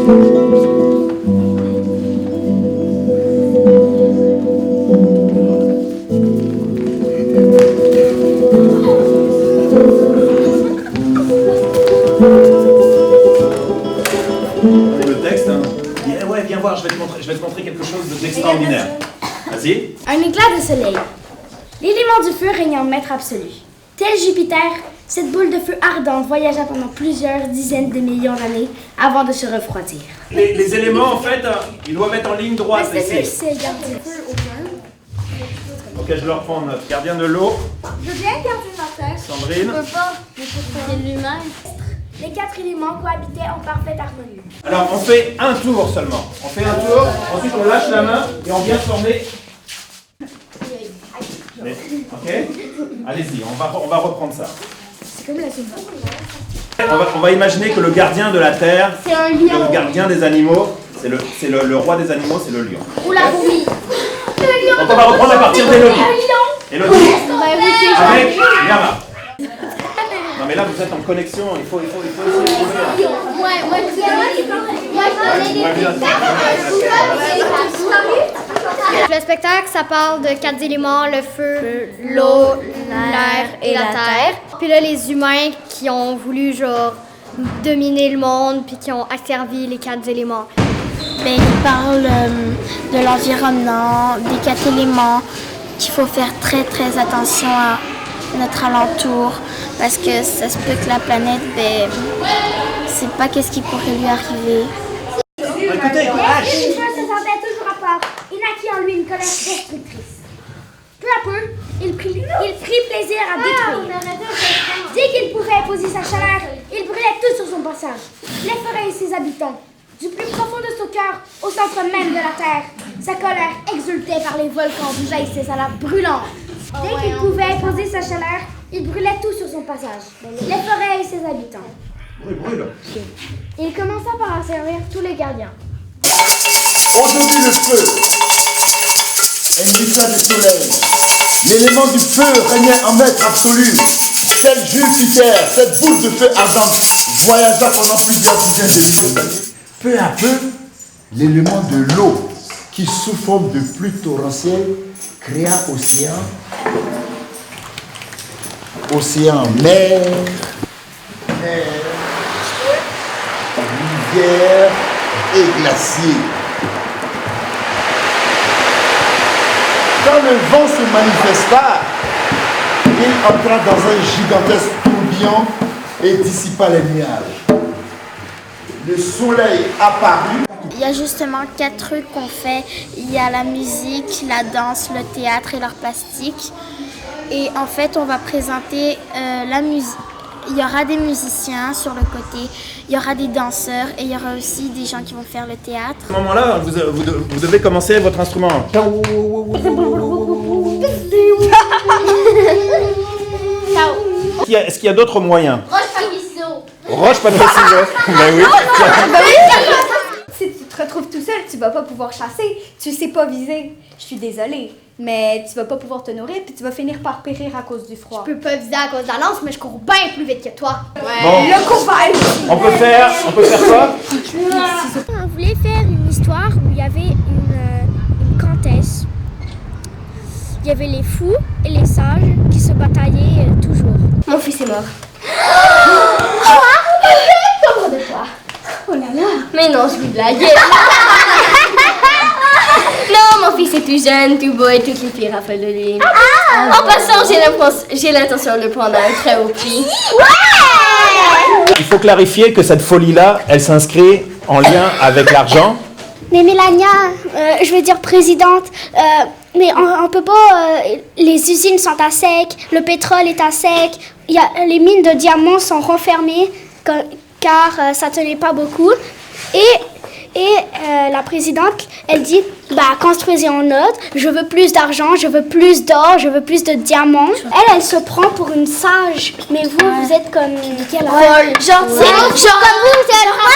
Le texte, hein. Ouais, viens voir, je vais te montrer quelque chose d'extraordinaire. Vas-y. Un éclat de soleil. L'élément du feu régnant maître absolu. Tel Jupiter, cette boule de feu ardente voyagea pendant plusieurs dizaines de millions d'années avant de se refroidir. Les éléments, en fait, ils doivent être en ligne droite. C'est Ici. c'est gardien de feu au moins. Ok, je le reprends en note. Gardien de l'eau, Je veux bien garder ma tête. Sandrine. Je peux pas. C'est l'humain. Les quatre éléments cohabitaient en parfaite harmonie. Alors, on fait un tour seulement. On fait un tour, ensuite on lâche la main et on vient former. Ok. Allez-y, on va reprendre ça. C'est comme la zumba. On va imaginer que le gardien de la terre, C'est un lion. le gardien des animaux, c'est le roi des animaux, c'est le lion. Ou la fourmi. C'est le lion. Donc on va reprendre à partir d'Élodie. Un lion. Élodie, Bah, avec Yama. Non mais là vous êtes en connexion, il faut essayer de trouver. Le spectacle, ça parle de 4 éléments, le feu, l'eau, l'air et la terre. Puis là, les humains qui ont voulu, genre, dominer le monde, puis qui ont asservi les 4 éléments. Ben, il parle de l'environnement, des 4 éléments, qu'il faut faire très très attention à notre alentour, parce que ça se peut que la planète, ben, c'est pas qu'est-ce qui pourrait lui arriver. Écoutez, Les feux se sentait toujours à part. Il naquit en lui une colère destructrice. Peu à peu, il prit plaisir à détruire. Dès qu'il pouvait imposer sa chaleur, il brûlait tout sur son passage. Les forêts et ses habitants. Du plus profond de son cœur, au centre même de la terre, sa colère exultait par les volcans d'où jaillissait sa lave brûlante. Dès qu'il pouvait imposer sa chaleur, il brûlait tout sur son passage. Les forêts et ses habitants. brûle. Il commença par asservir tous les gardiens. Aujourd'hui le feu, un éclat de soleil. L'élément du feu régnait en maître absolu. Tel Jupiter, cette boule de feu ardente, voyagea pendant plusieurs dizaines de millions d'années. Peu à peu, l'élément de l'eau, qui sous forme de pluie torrentielle, créa océan, mer, rivière et glacier. Quand le vent se manifesta, il entra dans un gigantesque tourbillon et dissipa les nuages. Le soleil apparut. Il y a justement 4 trucs qu'on fait. Il y a la musique, la danse, le théâtre et l'art plastique. Et en fait, on va présenter la musique. Il y aura des musiciens sur le côté, il y aura des danseurs et il y aura aussi des gens qui vont faire le théâtre. À ce moment-là, vous devez commencer votre instrument. Est-ce qu'il y a d'autres moyens? Roche, papier, ciseaux. Ben oui. Si tu te retrouves tout seul, tu vas pas pouvoir chasser, tu sais pas viser. Je suis désolée, mais tu vas pas pouvoir te nourrir puis tu vas finir par périr à cause du froid. Je peux pas viser à cause de la lance, mais je cours bien plus vite que toi. Bon, Le copain! on peut faire quoi? On voulait faire une histoire où il y avait une comtesse. Il y avait les fous et les sages qui se bataillaient toujours. Mon fils est mort. Pauvre de toi. Oh là là. Mais non, je lui blaguais. Non, mon fils est tout jeune, tout beau et toutes les filles raffolent de lui. En passant, j'ai l'intention de le prendre à un très haut prix. Il faut clarifier que cette folie-là, elle s'inscrit en lien avec l'argent. Mais Mélania, je veux dire présidente, mais on peut pas, les usines sont à sec, le pétrole est à sec, les mines de diamants sont renfermées car ça tenait pas beaucoup. Et la présidente, elle dit, construisez en autre, je veux plus d'argent, je veux plus d'or, je veux plus de diamants. Elle se prend pour une sage, mais vous êtes comme... Genre, comme vous êtes...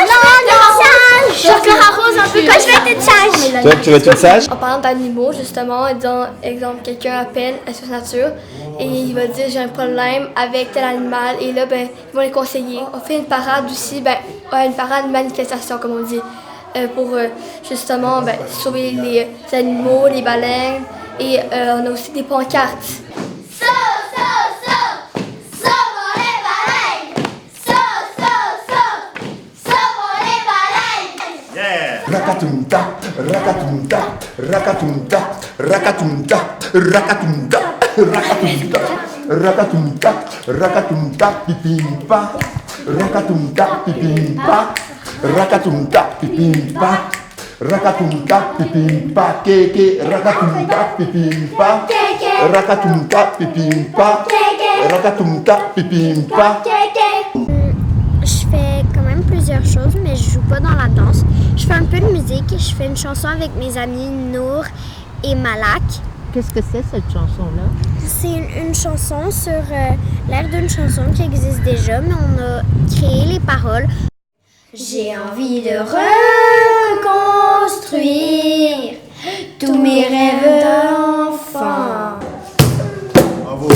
Non, genre Clara Rose, un peu comme je vais être sage. Toi, tu veux être une sage? En parlant d'animaux, justement, en disant, exemple, quelqu'un appelle à sa nature et il va dire j'ai un problème avec tel animal et là, ils vont les conseiller. On fait une parade aussi, une parade, une manifestation, comme on dit, pour justement sauver les animaux, les baleines. Et on a aussi des pancartes. Sauvons les baleines! Sauvons les baleines! Yeah! Rakatumta, rakatumta, rakatumta, rakatumta, rakatumta, rakatumta, rakatumta, rakatumta, pipimpa, rakatumta, pipimpa, rakatumta, pipimpa, rakatumta, pipimpa, keke, rakatumta, pipimpa, rakatumta, pipimpa, rakatumta, pipimpa. Je fais quand même plusieurs choses, mais je joue pas dans la danse. Je fais un peu de musique. Je fais une chanson avec mes amis Nour et Malak. Qu'est-ce que c'est cette chanson-là? C'est une chanson sur l'air d'une chanson qui existe déjà, mais on a créé les paroles. J'ai envie de reconstruire tous mes rêves d'enfant. Bravo.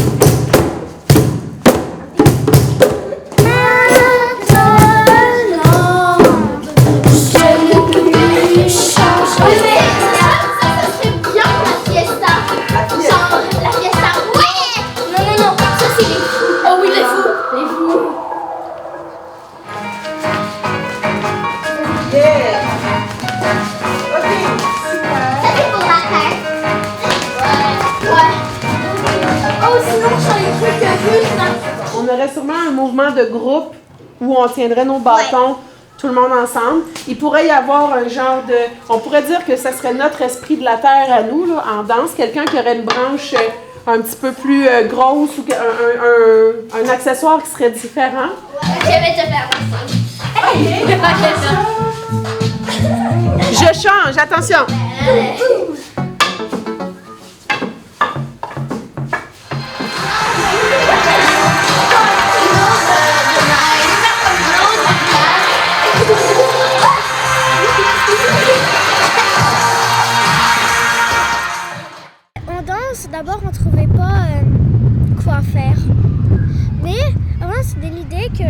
On aurait sûrement un mouvement de groupe où on tiendrait nos bâtons, tout le monde ensemble. Il pourrait y avoir un genre de... On pourrait dire que ça serait notre esprit de la terre à nous, là, en danse. Quelqu'un qui aurait une branche un petit peu plus grosse ou un accessoire qui serait différent. Je vais te faire Je change, attention! En danse, d'abord, on trouvait pas quoi faire. Mais avant, c'était l'idée que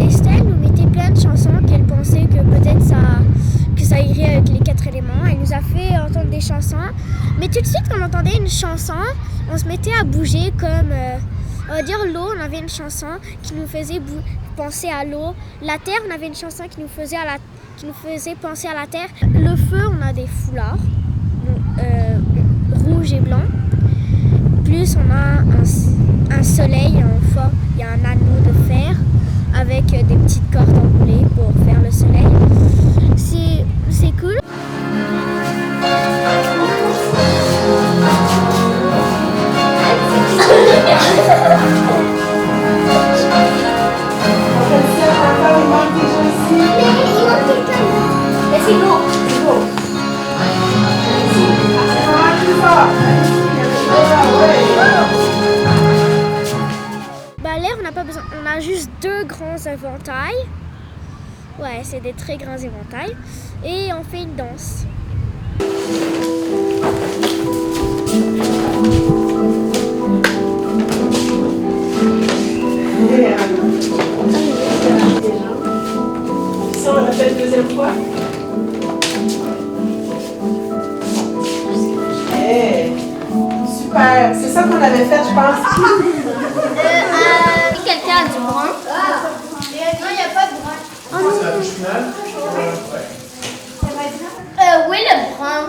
Estelle nous mettait plein de chansons qu'elle pensait que peut-être ça irait avec les 4 éléments. Elle nous a fait entendre des chansons. Mais tout de suite, quand on entendait une chanson, on se mettait à bouger comme... on va dire l'eau, on avait une chanson qui nous faisait penser à l'eau. La terre, on avait une chanson qui nous faisait penser à la terre. Le feu, on a des foulards. Rouge et blanc. Plus on a un soleil en forme, il y a un anneau de fer avec des petites cordes enroulées pour faire le soleil. C'est cool. Mais c'est beau. L'air, on n'a pas besoin, on a juste 2 grands éventails. Ouais, c'est des très grands éventails. Et on fait une danse. Ça, on l'a fait une deuxième fois. Hey. Super, c'est ça qu'on avait fait, je pense. Quelqu'un a du brun? Non, il n'y a pas de brun. C'est la touche finale? Oui, le brun.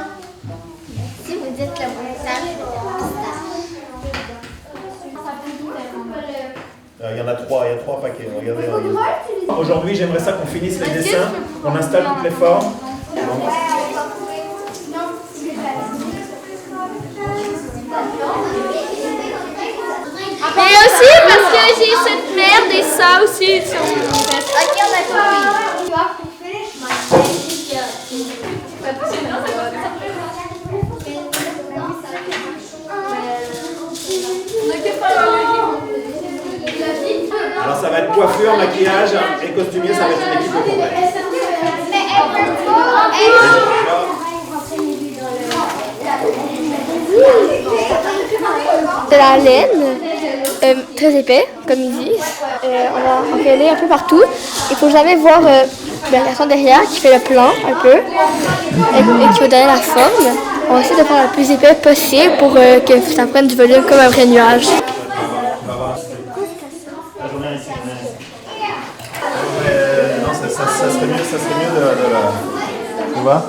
Si vous dites le brun, ça Il y en a 3, il y a 3 paquets. Regardez. Aujourd'hui, j'aimerais ça qu'on finisse les dessins, qu'on installe toutes les formes. Mais aussi parce que j'ai cette merde et ça aussi sur mon veste. Ok, on a compris. Alors ça va être coiffure, maquillage et costumier, ça va être une équipe au complet. De la laine. très épais, comme ils disent. On va en coller un peu partout. Il faut jamais voir le garçon derrière qui fait le plan un peu et qui va donner la forme. On va essayer de faire le plus épais possible pour que ça prenne du volume comme un vrai nuage. Non, ça serait mieux tu vois.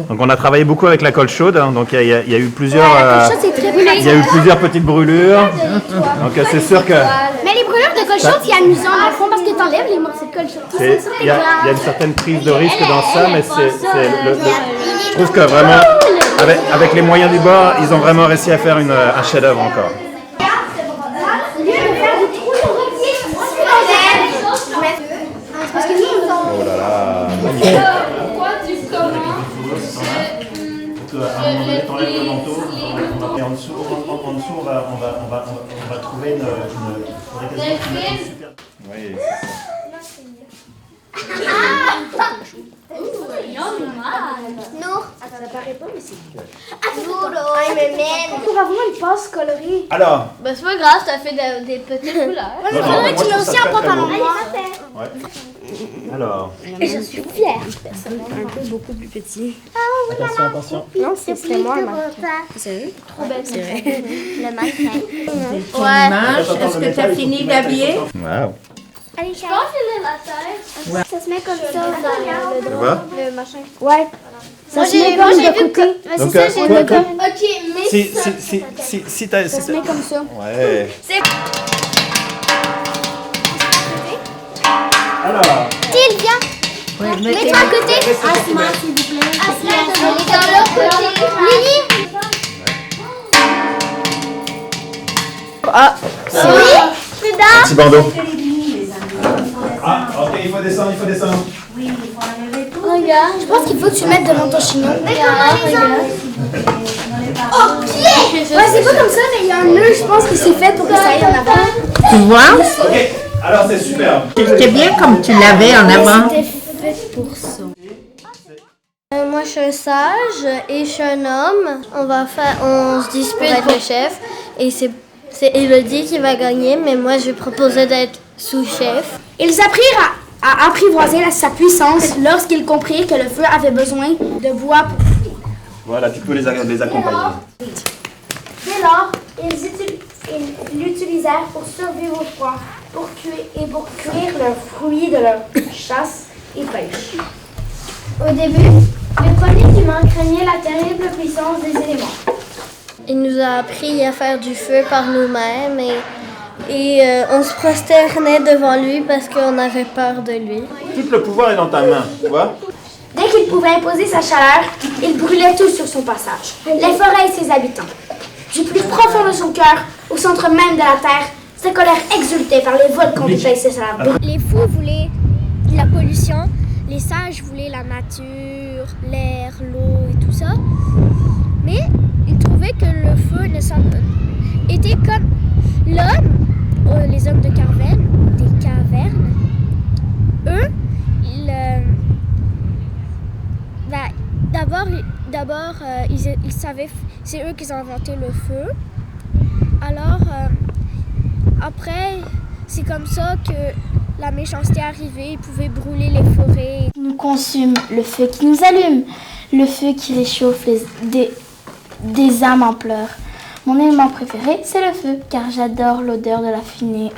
Donc on a travaillé beaucoup avec la colle chaude, hein, donc il y a eu plusieurs, il y a eu plusieurs petites brûlures. Donc c'est sûr que Mais les brûlures de colle chaude, c'est amusant dans le fond parce que t'enlèves les morceaux de colle chaude. il y a une certaine prise de risque dans ça, mais je trouve que vraiment avec les moyens du bord, ils ont vraiment réussi à faire un chef-d'œuvre encore. Oh là là, magnifique. À un moment donné, t'enlèves le manteau, et en dessous, on va trouver une super... Oui, Pour avoir une passe colorée. Alors, Ben, c'est pas grave, ça fait des petites couleurs. C'est vrai que tu l'as aussi en pantalon noir. alors, Et je suis fière. attention, attention. Non, c'est moi, Trop belle. le mannequin. Est-ce que tu as fini d'habiller? Wow. Allez, Charles. Ça se met comme ça dans le Tu vois? Le machin. Ouais. Ça se met moi, comme j'ai de vu côté. Donc, ça, j'ai vu comme... Ok, mais si t'as... Ça se met comme ça. Ouais. Alors, Sylvia, Oui, mets-toi à côté. Asma, s'il vous plaît. Asma, elle est dans l'autre côté. Lily. Ah, Oui, Frida. petit bandeau. Ah, ok, il faut descendre. Regarde, je pense qu'il faut que tu mettes devant ton chignon. Regarde. Oh, pied! Ouais, c'est pas comme ça, mais il y a un nœud, je pense que c'est fait pour que ça aille en avant. Tu vois? Ok, alors c'est super. C'était bien comme tu l'avais en avant. C'était fait pour ça. moi, je suis un sage et je suis un homme. On se dispute pour être le chef. Et c'est Elodie qui va gagner, mais moi, je proposais d'être sous-chef. Ils apprirent à apprivoiser sa puissance lorsqu'ils comprirent que le feu avait besoin de bois pour cuire. Voilà, tu peux les accompagner. Dès lors, ils l'utilisèrent pour survivre au froid, pour cuire leurs fruits de leur chasse et pêche. Au début, les premiers humains craignaient la terrible puissance des éléments. Il nous a appris à faire du feu par nous-mêmes et on se prosternait devant lui parce qu'on avait peur de lui. Tout le pouvoir est dans ta main, tu vois? Dès qu'il pouvait imposer sa chaleur, il brûlait tout sur son passage, les forêts et ses habitants. Du plus profond de son cœur, au centre même de la terre, sa colère exultait par les volcans déchaissés sur la brûle. Les fous voulaient la pollution, les sages voulaient la nature, l'air, l'eau et tout ça. Mais ils trouvaient que le feu était comme l'homme, les hommes de cavernes. Eux, d'abord, ils savaient, c'est eux qui ont inventé le feu. Alors, après, c'est comme ça que la méchanceté est arrivée, ils pouvaient brûler les forêts. Nous consume le feu qui nous allume, le feu qui réchauffe des âmes en pleurs. Mon élément préféré, c'est le feu, car j'adore l'odeur de la fumée.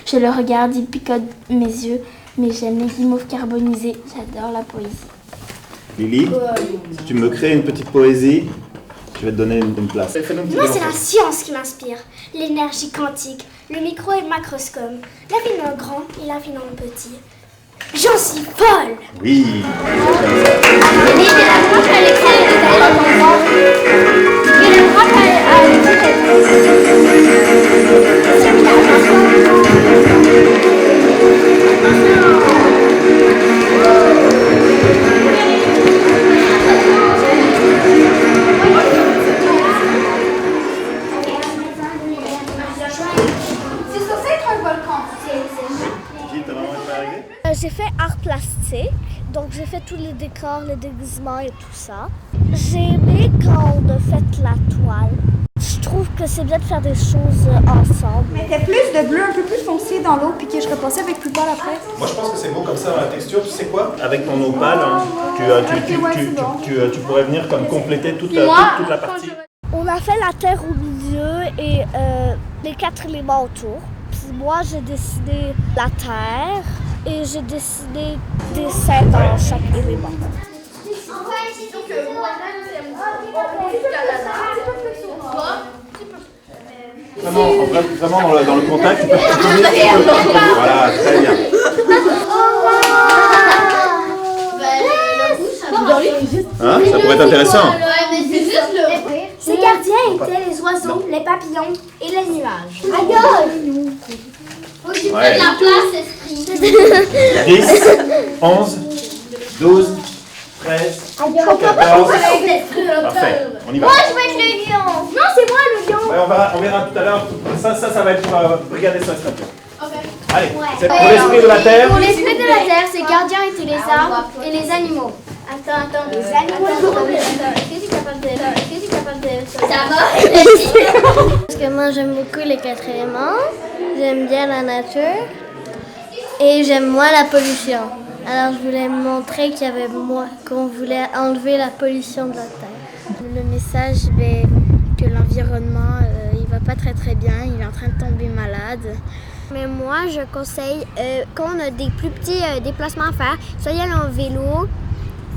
Je le regarde, il picote mes yeux, mais j'aime les guimauves carbonisées, j'adore la poésie. Lily, si tu me crées une petite poésie, je vais te donner une place. Moi, c'est la science qui m'inspire, l'énergie quantique, le micro et le macroscope, l'infiniment grand et l'infiniment petit. J'en suis folle! Oui. J'ai fait art plastique, donc j'ai fait tous les décors, les déguisements et tout ça. J'ai aimé quand on a fait la toile. Je trouve que c'est bien de faire des choses ensemble. Je mettais plus de bleu un peu plus foncé dans l'eau, puis que je repassais avec plus pâle après. Moi, je pense que c'est beau comme ça dans la texture. Tu sais quoi? Avec ton eau pâle, hein, tu pourrais venir comme compléter toute la partie. On a fait la terre au milieu et les 4 éléments autour. Puis moi, j'ai dessiné la terre et j'ai dessiné des dessins dans chaque élément. Vraiment dans le contact. Voilà, très bien. Hein, ça pourrait être intéressant. Ces gardiens étaient les oiseaux, les papillons et les nuages. Ouais. 10, 11, 12, 13, 14. Parfait, on y va. Moi, je veux être le lion. Non, c'est moi le lion. Ouais, on verra tout à l'heure. Ça va être pour Brigade SOS Radio. Allez, c'est pour l'esprit de la terre. Pour l'esprit de la terre, ces gardiens étaient les arbres et les animaux. Attends, les animaux. Est-ce que tu es capable de... Ça va? Parce que moi, j'aime beaucoup les 4 éléments, j'aime bien la nature et j'aime moins la pollution. Alors, je voulais montrer qu'on voulait enlever la pollution de la terre. Le message, que l'environnement, il va pas très très bien, il est en train de tomber malade. Mais moi, je conseille, quand on a des plus petits déplacements à faire, soit y aller en vélo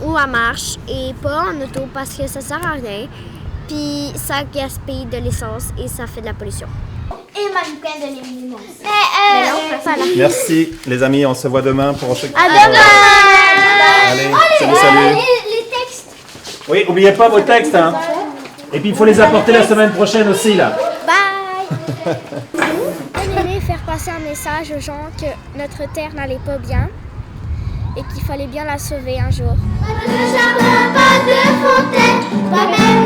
ou à marche et pas en auto parce que ça sert à rien. Puis ça gaspille de l'essence et ça fait de la pollution. Et mannequin de l'élément. Merci les amis, on se voit demain pour chaque. À demain. Allez, salut. Les textes. Oui, n'oubliez pas vos textes, hein. Et puis il faut les apporter la semaine prochaine aussi là. Bye! On aimait faire passer un message aux gens que notre terre n'allait pas bien et qu'il fallait bien la sauver un jour. Pas de jardin, pas de fontaine, pas même